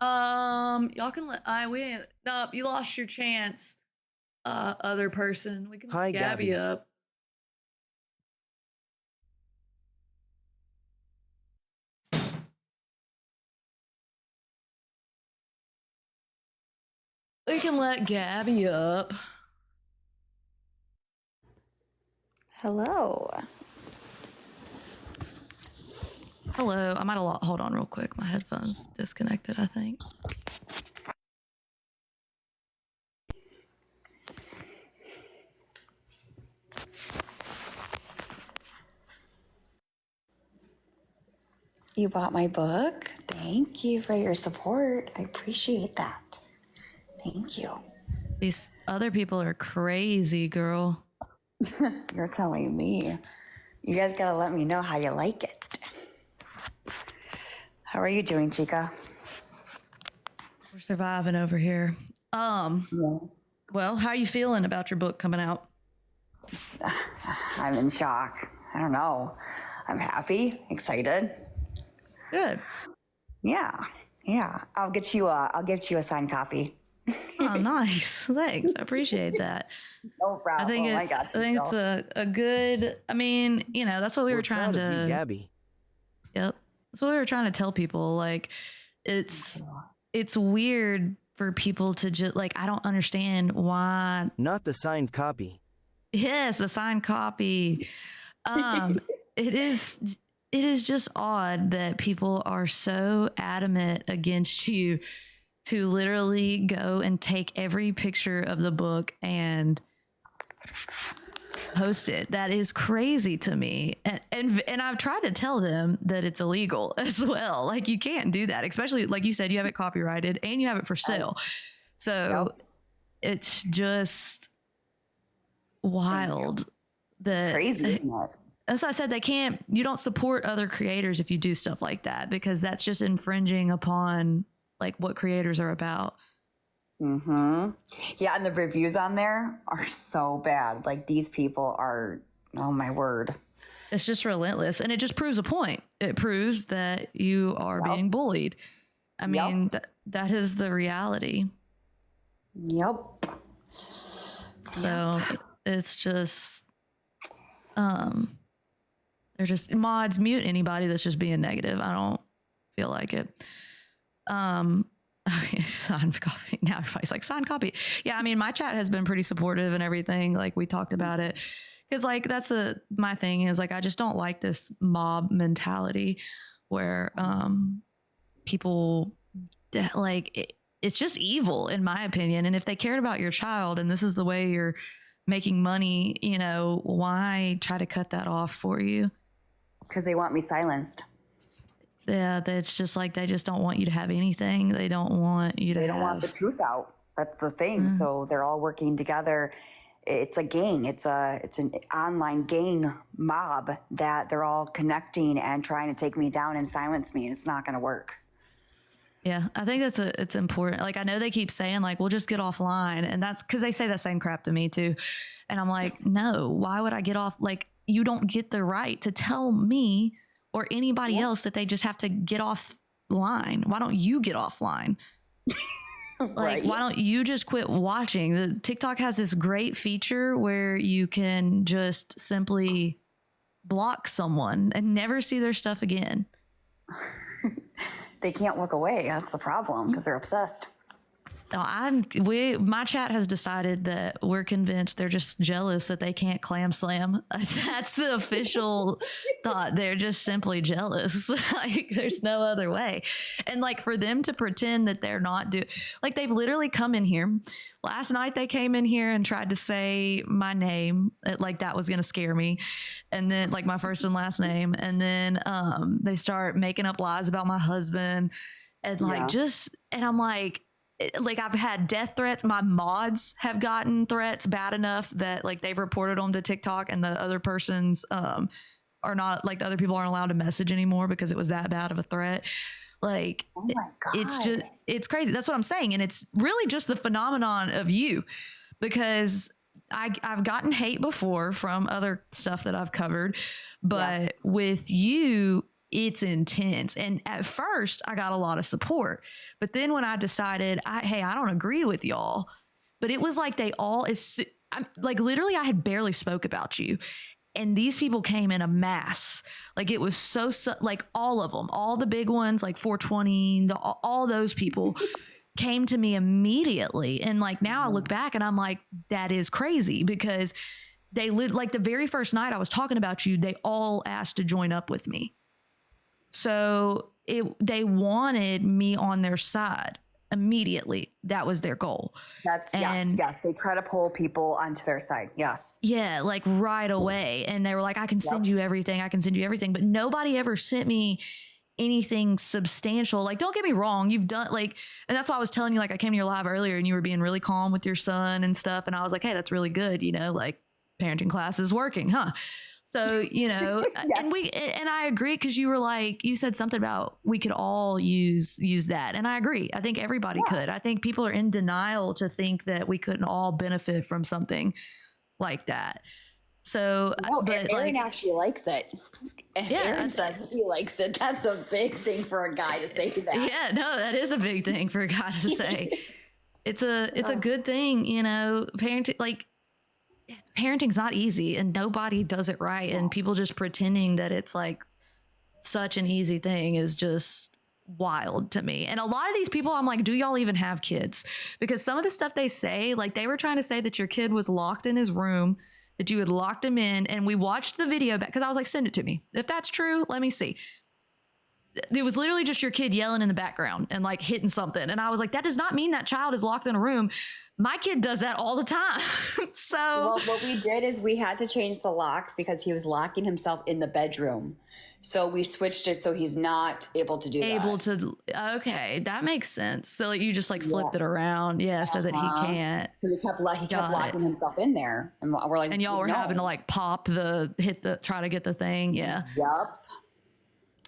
Y'all can let we no, you lost your chance. Other person, we can Hi, let Gabby Gabby. up. We can let Gabby up. Hello. Hello. I'm at a lot. Hold on, real quick. My headphones disconnected, I think. You bought my book? Thank you for your support. I appreciate that. Thank you. These other people are crazy, girl. You're telling me. You guys gotta let me know how you like it. How are you doing, Chica? We're surviving over here. Well, how are you feeling about your book coming out? I'm in shock. I don't know. I'm happy, excited. Good. Yeah. I'll get you a signed copy. Oh, nice. Thanks. I appreciate that. No problem. I think it's a good. I mean, that's what we were trying proud to. of you, Gabby. Yep, that's what we were trying to tell people. Like, it's weird for people to just like. I don't understand why. Not the signed copy. Yes, the signed copy. It is just odd that people are so adamant against you to literally go and take every picture of the book and post it. That is crazy to me. And I've tried to tell them that it's illegal as well. Like, you can't do that, especially like you said, you have it copyrighted and you have it for sale. So it's just wild that crazy, isn't it? as I said, you don't support other creators if you do stuff like that, because that's just infringing upon like what creators are about. Yeah, and the reviews on there are so bad. Like, these people are, oh my word. It's just relentless. And it just proves a point. It proves that you are being bullied. I mean, that is the reality. Yep. So it's just, they're just mods, mute anybody that's just being negative. I don't feel like it. Signed copy. Now everybody's like, signed copy. Yeah, I mean, my chat has been pretty supportive and everything. Like, we talked about it. Because like my thing is like, I just don't like this mob mentality where people like it's just evil, in my opinion. And if they cared about your child and this is the way you're making money, why try to cut that off for you? Because they want me silenced. Yeah, that's just like, they just don't want you to have anything. They don't want you to They don't want the truth out. That's the thing. So they're all working together. It's a gang. It's an online gang mob that they're all connecting and trying to take me down and silence me. And it's not going to work. Yeah, I think it's important. Like, I know they keep saying like, we'll just get offline. And that's because they say that same crap to me too. And I'm like, no, why would I get off? Like, you don't get the right to tell me or anybody else that they just have to get offline. Why don't you get offline? Like, why don't you just quit watching? The TikTok has this great feature where you can just simply block someone and never see their stuff again. They can't look away. That's the problem, because they're obsessed. No, my chat has decided that we're convinced they're just jealous that they can't clam slam. That's the official thought. They're just simply jealous. Like, there's no other way. And like, for them to pretend that they're not like, they've literally come in here. Last night they came in here and tried to say my name, like that was going to scare me. And then like my first and last name. And then they start making up lies about my husband and like and I'm like, I've had death threats. My mods have gotten threats bad enough that like they've reported them to TikTok, and the other persons are not, like, the other people aren't allowed to message anymore because it was that bad of a threat. Like, oh my God. it's crazy. That's what I'm saying. And it's really just the phenomenon of you, because I've gotten hate before from other stuff that I've covered, but with you, it's intense. And at first I got a lot of support, but then when I decided, hey, I don't agree with y'all, but it was like they all like literally I had barely spoke about you. And these people came in a mass. Like it was so like all of them, all the big ones, like 420, all those people came to me immediately. And like now I look back and I'm like, that is crazy, because they like the very first night I was talking about you, they all asked to join up with me. So they wanted me on their side immediately. That was their goal. Yes. They try to pull people onto their side. Yes. Yeah, like right away. And they were like, I can send you everything. I can send you everything. But nobody ever sent me anything substantial. Like, don't get me wrong. You've done like, and that's why I was telling you, like, I came to your live earlier and you were being really calm with your son and stuff. And I was like, hey, that's really good. You know, like parenting class is working, huh? So, you know, yes. and I agree, because you were like, you said something about we could all use that. And I agree. I think everybody could. I think people are in denial to think that we couldn't all benefit from something like that. So, but Aaron actually likes it. Aaron says he likes it. That's a big thing for a guy to say that. Yeah, no, that is a big thing for a guy to say. It's a good thing, you know, parenting's not easy and nobody does it right. And people just pretending that it's like such an easy thing is just wild to me. And a lot of these people, I'm like, do y'all even have kids? Because some of the stuff they say, like they were trying to say that your kid was locked in his room, that you had locked him in. And we watched the video back, because I was like, send it to me. If that's true, let me see. It was literally just your kid yelling in the background and like hitting something. And I was like, that does not mean that child is locked in a room. My kid does that all the time. So well, what we did is we had to change the locks because he was locking himself in the bedroom. So we switched it so he's not able to do that. Okay, that makes sense. So like, you just like flipped it around. Yeah, so that he can't. He kept locking himself in there. And we're like, and y'all were having to like try to get the thing. Yeah. Yep.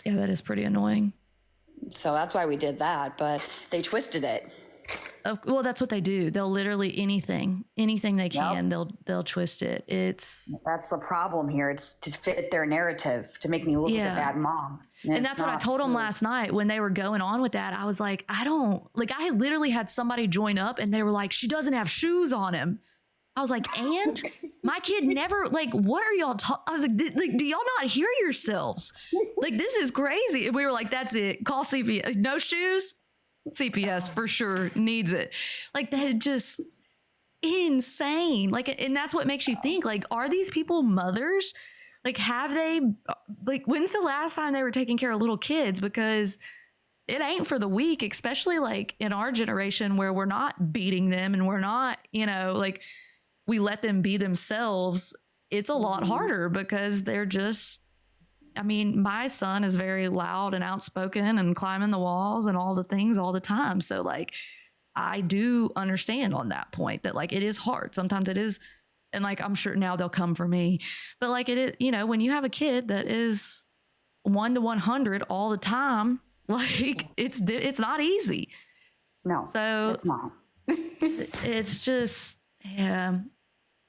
Yeah, that is pretty annoying. So that's why we did that, but they twisted it. Well, that's what they do. They'll literally anything they can, they'll twist it. That's the problem here. It's to fit their narrative, to make me look like a bad mom. And that's what I told them last night when they were going on with that. I was like, I literally had somebody join up and they were like, she doesn't have shoes on him. I was like, and my kid never, like, what are y'all talking? I was like, do y'all not hear yourselves? Like, this is crazy. And we were like, that's it. Call CPS. No shoes? CPS for sure needs it. Like, that just insane. Like, and that's what makes you think, like, are these people mothers? Like, have they, like, when's the last time they were taking care of little kids? Because it ain't for the weak, especially like in our generation where we're not beating them and we're not, you know, like, we let them be themselves. It's a lot harder because they're just, I mean, my son is very loud and outspoken and climbing the walls and all the things all the time. So like, I do understand on that point that like, it is hard. Sometimes it is. And like, I'm sure now they'll come for me, but like it is, you know, when you have a kid that is 1 to 100 all the time, like it's not easy. No, so it's not. It's just, yeah,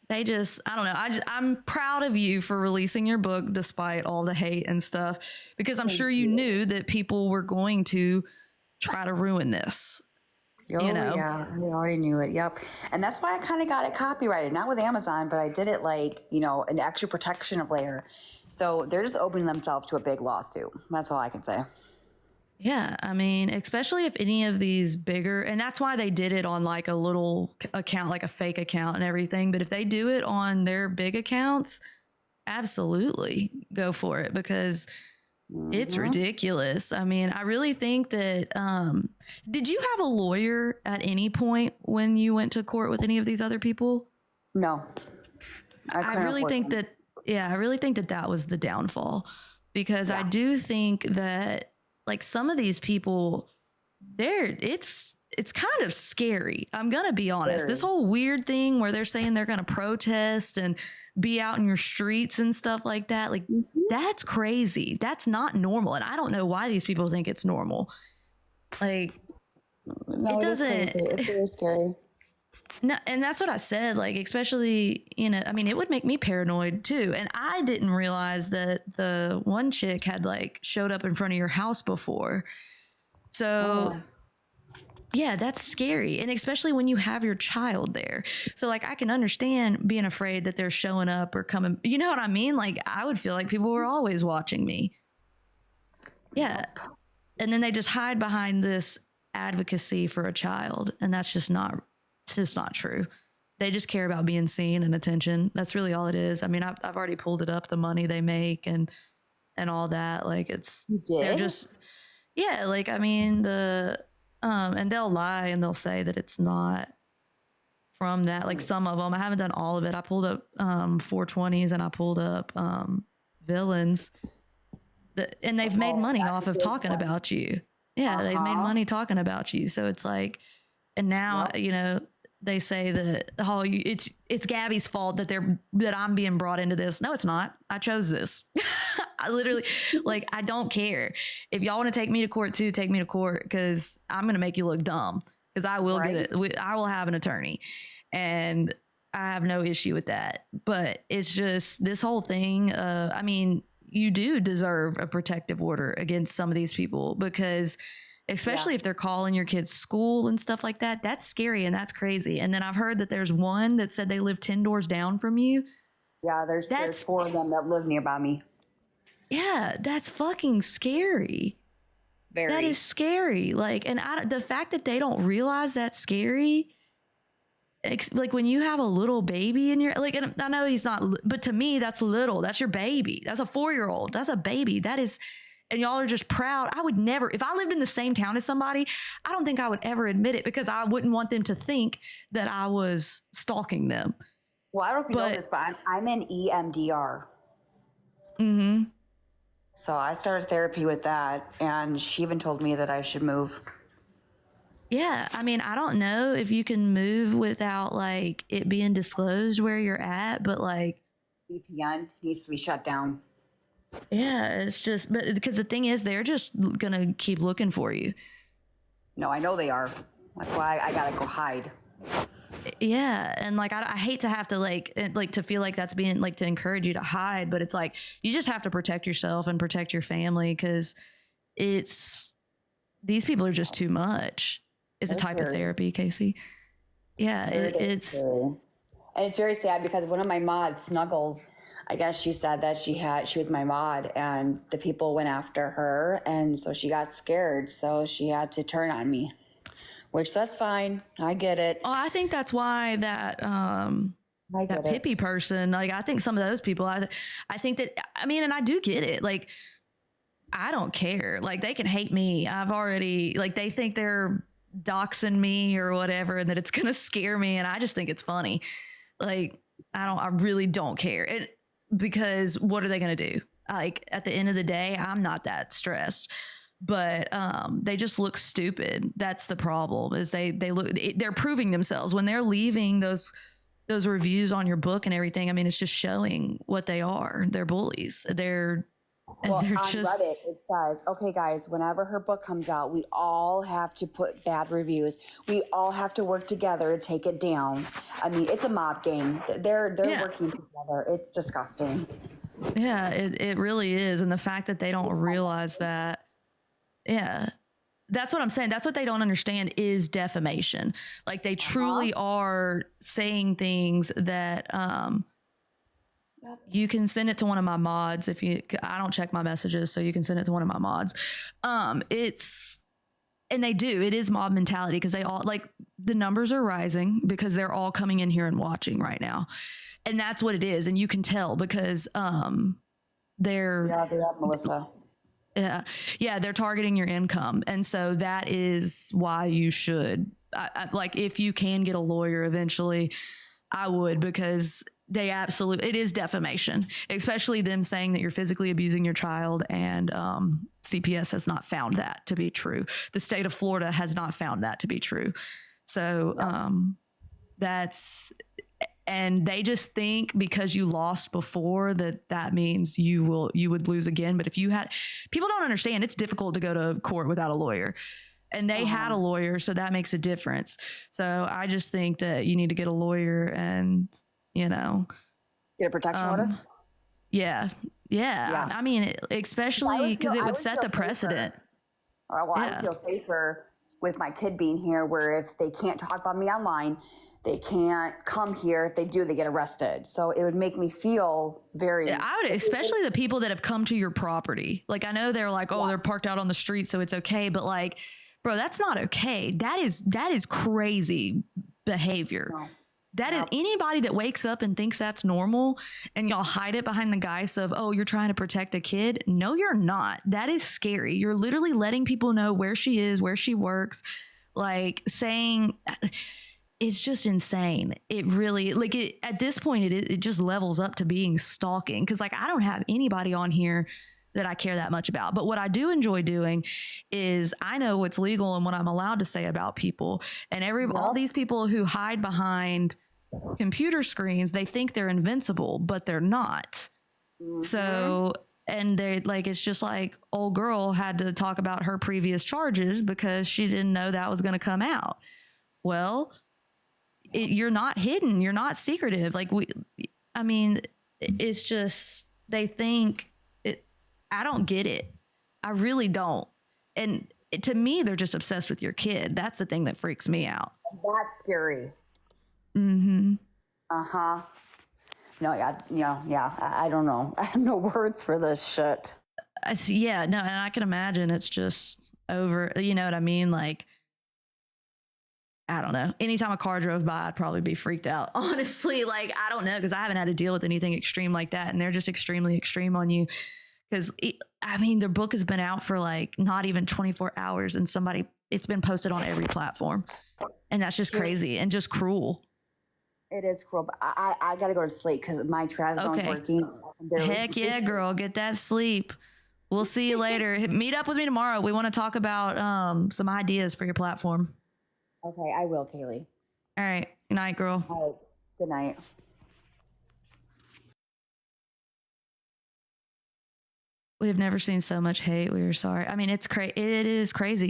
I don't know. I'm proud of you for releasing your book despite all the hate and stuff, because I'm sure you knew that people were going to try to ruin this. Oh, you know? Yeah, they already knew it. Yep. And that's why I kind of got it copyrighted, not with Amazon, but I did it like, you know, an extra protection of layer. So they're just opening themselves to a big lawsuit. That's all I can say. Yeah, I mean, especially if any of these bigger, and that's why they did it on like a little account, like a fake account and everything. But if they do it on their big accounts, absolutely go for it, because it's ridiculous. I mean, I really think that, did you have a lawyer at any point when you went to court with any of these other people? No. I really think that, I really think that that was the downfall, because I do think that like some of these people, it's kind of scary. I'm going to be honest. This whole weird thing where they're saying they're going to protest and be out in your streets and stuff like that. Like that's crazy. That's not normal. And I don't know why these people think it's normal. Like it doesn't. It's very scary. No, and that's what I said. Like, especially, I mean, it would make me paranoid too. And I didn't realize that the one chick had like showed up in front of your house before. So, yeah, that's scary. And especially when you have your child there. So, like, I can understand being afraid that they're showing up or coming. You know what I mean? Like, I would feel like people were always watching me. Yeah. And then they just hide behind this advocacy for a child. And that's just not. It's just not true. They just care about being seen and attention. That's really all it is. I mean, I've already pulled it up, the money they make and all that. Like they're just, yeah. Like, I mean, and they'll lie and they'll say that it's not from that. Like some of them, I haven't done all of it. I pulled up 420s and I pulled up villains and they've made money off of talking about you. Yeah. They've made money talking about you. So it's like, and now, they say that it's Gabby's fault that I'm being brought into this. No, it's not. I chose this. I literally, like, I don't care. If y'all want to take me to court too, take me to court because I'm going to make you look dumb because I will get it. I will have an attorney and I have no issue with that. But it's just this whole thing. I mean, you do deserve a protective order against some of these people because especially if they're calling your kids school and stuff like that. That's scary and that's crazy. And then I've heard that there's one that said they live 10 doors down from you. Yeah, there's 4 of them that live nearby me. Yeah, that's fucking scary. Very. That is scary. Like, and the fact that they don't realize that's scary, like when you have a little baby in your, like, and I know he's not, but to me, that's little. That's your baby. That's a 4-year-old. That's a baby. That is. And y'all are just proud. I would never, if I lived in the same town as somebody, I don't think I would ever admit it because I wouldn't want them to think that I was stalking them. Well, I don't know if you know this, but I'm in EMDR. Mm-hmm. So I started therapy with that, and she even told me that I should move. Yeah, I mean, I don't know if you can move without like it being disclosed where you're at, but like VPN needs to be shut down. Yeah, it's just, but because the thing is, they're just gonna keep looking for you. No, I know they are. That's why I gotta go hide. Yeah, and like I hate to have to like to feel like that's being like to encourage you to hide, but it's like you just have to protect yourself and protect your family because these people are just too much. It's a type of therapy, Casey. Yeah, it's and it's very sad because one of my mods, Snuggles, I guess she said that she was my mod and the people went after her and so she got scared. So she had to turn on me, which that's fine. I get it. Oh, I think that's why that hippie person, like I think some of those people, I think that, I mean, and I do get it. Like, I don't care. Like they can hate me. I've already, like they think they're doxing me or whatever and that it's going to scare me. And I just think it's funny. Like, I really don't care. Because what are they going to do? Like at the end of the day, I'm not that stressed, but they just look stupid. That's the problem is they're proving themselves when they're leaving those reviews on your book and everything. I mean, it's just showing what they are. They're bullies. They're on Reddit, it says, okay, guys, whenever her book comes out, we all have to put bad reviews. We all have to work together to take it down. I mean, it's a mob gang. They're working together. It's disgusting. Yeah, it really is. And the fact that they don't realize that, yeah, that's what I'm saying. That's what they don't understand is defamation. Like they truly are saying things that, you can send it to one of my mods I don't check my messages, so you can send it to one of my mods. And it is mob mentality because they all like the numbers are rising because they're all coming in here and watching right now. And that's what it is. And you can tell because, they have Melissa. Yeah. They're targeting your income. And so that is why you should, like, if you can get a lawyer eventually, I would, because it is defamation, especially them saying that you're physically abusing your child. And CPS has not found that to be true. The state of Florida has not found that to be true. So and they just think because you lost before that means you would lose again. But if you people don't understand, it's difficult to go to court without a lawyer. and they had a lawyer, so that makes a difference. So I just think that you need to get a lawyer and, you know, Get a protection order? yeah. I mean, especially because it would set the precedent. Well, I would feel safer with my kid being here, where if they can't talk about me online, they can't come here. If they do, they get arrested. So it would make me feel very. I would, especially the people that have come to your property. Like, I know they're like, oh, they're parked out on the street, so it's okay. But like, bro, that's not okay. That is crazy behavior. No. That is anybody that wakes up and thinks that's normal and y'all hide it behind the guise of, oh, you're trying to protect a kid. No, you're not. That is scary. You're literally letting people know where she is, where she works, like saying it's just insane. It really, like, at this point, it just levels up to being stalking. Cause like, I don't have anybody on here that I care that much about. But what I do enjoy doing is I know what's legal and what I'm allowed to say about people. And all these people who hide behind computer screens, they think they're invincible, but they're not. So, and they like, it's just like old girl had to talk about her previous charges because she didn't know that was going to come out. Well, you're not hidden. You're not secretive. Like it's just, they think I don't get it. I really don't. And to me, they're just obsessed with your kid. That's the thing that freaks me out. That's scary. Mm-hmm. Uh-huh. No, I don't know. I have no words for this shit. And I can imagine it's just over, you know what I mean? Like, I don't know. Anytime a car drove by, I'd probably be freaked out. Honestly, like, I don't know, because I haven't had to deal with anything extreme like that. And they're just extremely extreme on you. Because, their book has been out for like not even 24 hours and it's been posted on every platform. And that's just crazy and just cruel. It is cruel, but I got to go to sleep because my trazodon's working. Heck yeah, girl. Get that sleep. We'll see you later. Meet up with me tomorrow. We want to talk about some ideas for your platform. Okay, I will, Kaylee. All right. Good night, girl. All right. Good night. We have never seen so much hate. We are sorry. I mean, it is crazy.